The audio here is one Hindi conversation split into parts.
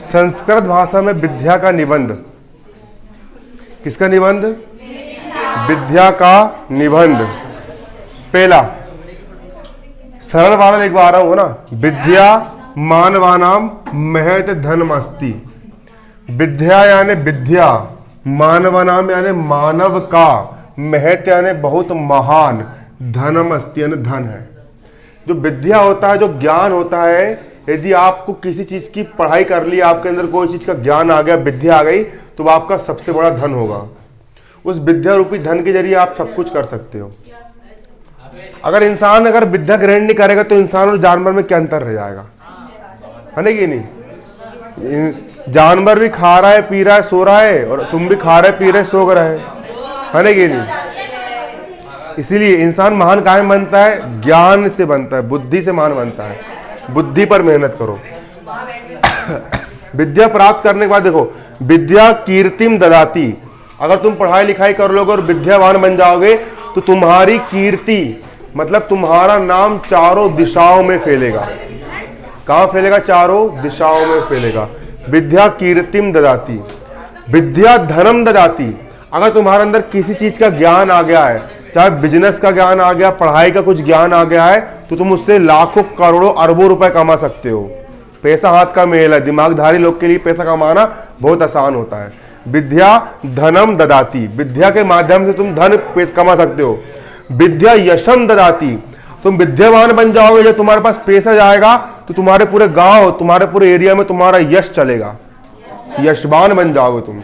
संस्कृत भाषा में विद्या का निबंध, किसका निबंध? विद्या का निबंध। पहला सरल वाला लिखवा रहा हूं ना, विद्या मानवानाम महत धनमस्ति। विद्या यानी विद्या, मानवानाम यानी मानव का, महत यानी बहुत महान, धनमस्ति यानी धन है। जो विद्या होता है, जो ज्ञान होता है, यदि आपको किसी चीज की पढ़ाई कर ली, आपके अंदर कोई चीज का ज्ञान आ गया, विद्या आ गई, तो वो आपका सबसे बड़ा धन होगा। उस विद्या रूपी धन के जरिए आप सब कुछ कर सकते हो। अगर इंसान अगर विद्या ग्रहण नहीं करेगा तो इंसान और जानवर में क्या अंतर रह जाएगा, है ना कि नहीं? जानवर भी खा रहा है, पी रहा है, सो रहा है, और तुम भी खा रहे पी रहे सो रहे, है ना कि नहीं? इसीलिए इंसान महान काहे बनता है? ज्ञान से बनता है, बुद्धि से महान बनता है। बुद्धि पर मेहनत करो। विद्या प्राप्त करने के बाद देखो, विद्या कीर्तिम ददाती। अगर तुम पढ़ाई लिखाई कर लोगे और विद्यावान बन जाओगे तो तुम्हारी कीर्ति मतलब तुम्हारा नाम चारों दिशाओं में फैलेगा। कहां फैलेगा? चारों दिशाओं में फैलेगा। विद्या कीर्तिम ददाती, विद्या धनम ददाती। अगर तुम्हारे अंदर किसी चीज का ज्ञान आ गया है, चाहे बिजनेस का ज्ञान आ गया, पढ़ाई का कुछ ज्ञान आ गया है, तो तुम उससे लाखों करोड़ों अरबों रुपए कमा सकते हो। पैसा हाथ का मेल है, दिमागधारी लोग के लिए पैसा कमाना बहुत आसान होता है। विद्या धनम ददाती, विद्या के माध्यम से तुम धन कमा सकते हो। विद्या यशम ददाती, तुम विद्यावान बन जाओगे, जब तुम्हारे पास पैसा जाएगा तो तुम्हारे पूरे गांव, तुम्हारे पूरे एरिया में तुम्हारा यश चलेगा, यशवान बन जाओगे तुम।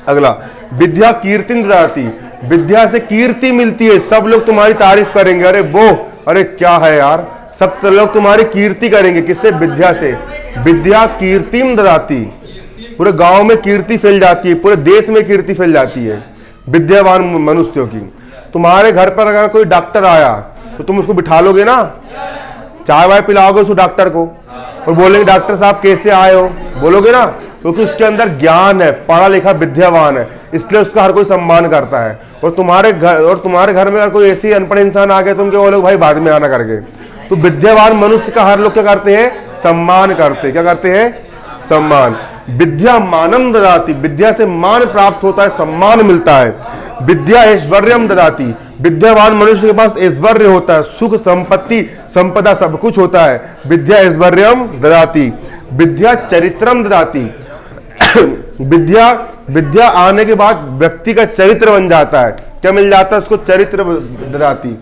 अगला, विद्या कीर्ति ददाती, विद्या से कीर्ति मिलती है, सब लोग तुम्हारी तारीफ करेंगे, अरे वो, अरे क्या है यार, सब लोग तुम्हारी कीर्ति करेंगे। किससे? विद्या से। विद्या कीर्तिम ददाती, पूरे गांव में कीर्ति फैल जाती है, पूरे देश में कीर्ति फैल जाती है विद्यावान मनुष्यों की। तुम्हारे घर पर अगर कोई डॉक्टर आया तो तुम उसको बिठा लोगे ना, चाय वाय पिलाओगे उस डॉक्टर को और बोलेंगे डॉक्टर साहब कैसे आए हो, बोलोगे ना, क्योंकि उसके अंदर ज्ञान है, पढ़ा लिखा विद्यावान है, इसलिए उसका हर कोई सम्मान करता है। और तुम्हारे घर में अगर कोई ऐसी अनपढ़ इंसान आ गया, तुम क्या बोलोगे? भाई बाद में आना करके। तो विद्यावान मनुष्य का हर लोग क्या करते हैं? सम्मान करते हैं। क्या करते हैं? सम्मान। विद्या मानम ददाती, विद्या से मान प्राप्त होता है, सम्मान मिलता है। विद्या ऐश्वर्यम ददाती, विद्यावान मनुष्य के पास ऐश्वर्य होता है, सुख संपत्ति संपदा सब कुछ होता है। विद्या ऐश्वर्यम ददाती। विद्या चरित्रम ददाती, विद्या आने के बाद व्यक्ति का चरित्र बन जाता है। क्या मिल जाता है उसको? चरित्र ददाती।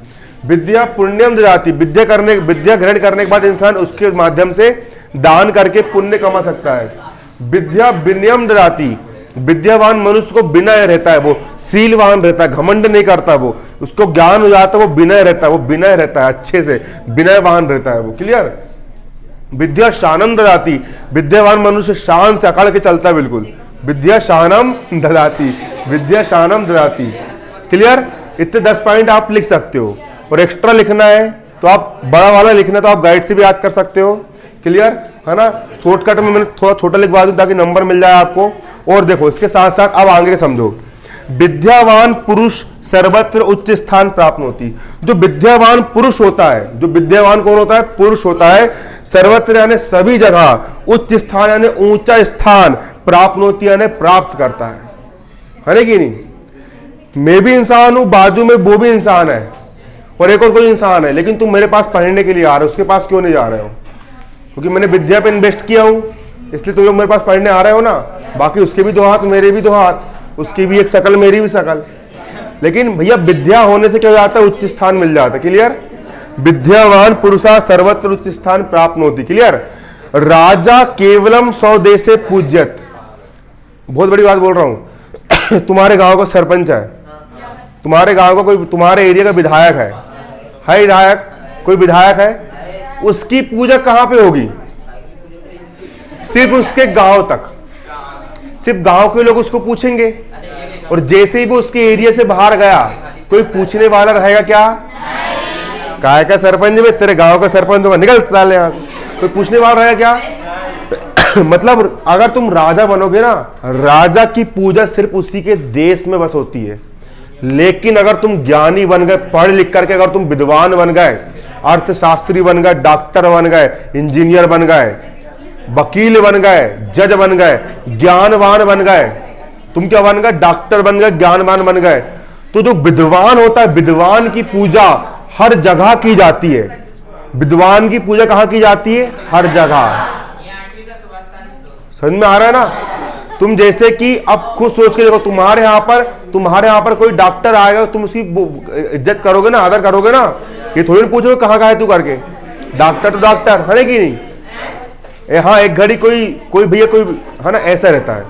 विद्या पुण्यम ददाती, विद्या ग्रहण करने के बाद इंसान उसके माध्यम से दान करके पुण्य कमा सकता है। विद्या विनयम ददाती, विद्यावान मनुष्य को विनय रहता है, वो शीलवान रहता है, घमंड नहीं करता, वो उसको ज्ञान हो जाता है, वो विनय रहता है, वो विनय रहता है, अच्छे से विनयवान रहता है वो। क्लियर? विद्या शानम ददाती, विद्यावान मनुष्य शान से अकड़ के चलता है बिल्कुल। विद्या शानम ददाती, विद्या शानम ददाती। क्लियर? इतने 10 पॉइंट आप लिख सकते हो, और एक्स्ट्रा लिखना है तो आप बड़ा वाला लिखना तो आप गाइड से भी याद कर सकते हो। क्लियर है ना? शॉर्टकट में मैंने थोड़ा छोटा लिखवा दूं ताकि नंबर मिल जाए आपको। और देखो इसके साथ साथ अब आगे समझो, विद्यावान पुरुष सर्वत्र उच्च स्थान प्राप्त होती। जो विद्यावान पुरुष होता है, जो विद्यावान कौन होता है? पुरुष होता है। सर्वत्र यानी सभी जगह, उच्च स्थान यानी ऊंचा स्थान, प्राप्त होती यानी प्राप्त करता है ना कि नहीं? मैं भी इंसान हूं, बाजू में वो भी इंसान है, और एक और कोई इंसान है, लेकिन तुम मेरे पास पढ़ने के लिए आ रहे हो, उसके पास क्यों नहीं जा रहे हो? क्योंकि मैंने विद्या पे इन्वेस्ट किया हूं, इसलिए तुम लोग मेरे पास पढ़ने आ रहे हो ना। बाकी उसके भी 2 हाथ, मेरे भी 2 हाथ, उसकी भी एक शकल, मेरी भी शकल। लेकिन भैया विद्या होने से क्या हो जाता है? उच्च स्थान मिल जाता है। क्लियर? विद्यावान पुरुषा सर्वत्र उच्च स्थान प्राप्त होती। क्लियर? राजा केवलम 100 देशे पूज्यत। बहुत बड़ी बात बोल रहा हूं। तुम्हारे गांव का सरपंच है, तुम्हारे गांव का कोई, तुम्हारे एरिया का विधायक है विधायक, कोई विधायक है, उसकी पूजा कहां पे होगी? सिर्फ उसके गांव तक, सिर्फ गांव के लोग उसको पूछेंगे। और जैसे ही वो उसके एरिया से बाहर गया, कोई पूछने वाला रहेगा क्या? काय का सरपंच में, तेरे गांव का सरपंच होगा, निकल साले यहाँ। कोई पूछने वाला रहेगा क्या? मतलब अगर तुम राजा बनोगे ना, राजा की पूजा सिर्फ उसी के देश में बस होती है। लेकिन अगर तुम ज्ञानी बन गए, पढ़ लिख करके अगर तुम विद्वान बन गए, अर्थशास्त्री बन गए, डॉक्टर बन गए, इंजीनियर बन गए, वकील बन गए, जज बन गए, ज्ञानवान बन गए। तुम क्या बन गए? डॉक्टर बन गए, ज्ञानवान बन गए। तो जो विद्वान होता है, विद्वान की पूजा हर जगह की जाती है। विद्वान की पूजा कहां की जाती है? हर जगह। समझ में आ रहा है ना? तुम जैसे कि अब खुद सोच के देखो, तुम्हारे यहां पर कोई डॉक्टर आएगा, तुम उसकी इज्जत करोगे ना, आदर करोगे ना? ये थोड़ी ना पूछोगे कहां का है तू करके। डॉक्टर तो डॉक्टर है कि नहीं? हाँ, एक घड़ी कोई भैया कोई है ना, ऐसा रहता है।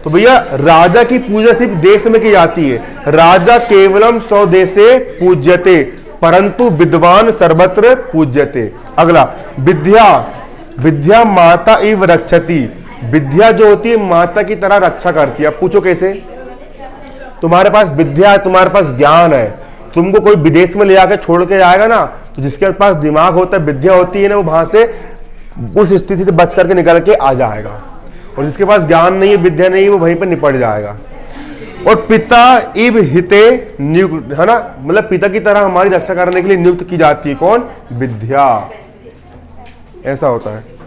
तो भैया राजा की पूजा सिर्फ देश में की जाती है। राजा केवलम स्वदेशे पूज्यते परंतु विद्वान सर्वत्र पूज्यते। अगला, विद्या माता इव रक्षति। विद्या जो होती है माता की तरह रक्षा करती है। अब पूछो कैसे? तुम्हारे पास विद्या है, तुम्हारे पास ज्ञान है, तुमको कोई विदेश में ले जाकर छोड़ के जाएगा ना, तो जिसके पास दिमाग होता है, विद्या होती है ना, वो वहां से उस स्थिति से बच करके निकल के आ जाएगा। और जिसके पास ज्ञान नहीं है, विद्या नहीं है, वो वहीं पर निपट जाएगा। और पिता इव हिते नियुक्त, है ना, मतलब पिता की तरह हमारी रक्षा करने के लिए नियुक्त की जाती है। कौन? विद्या। ऐसा होता है।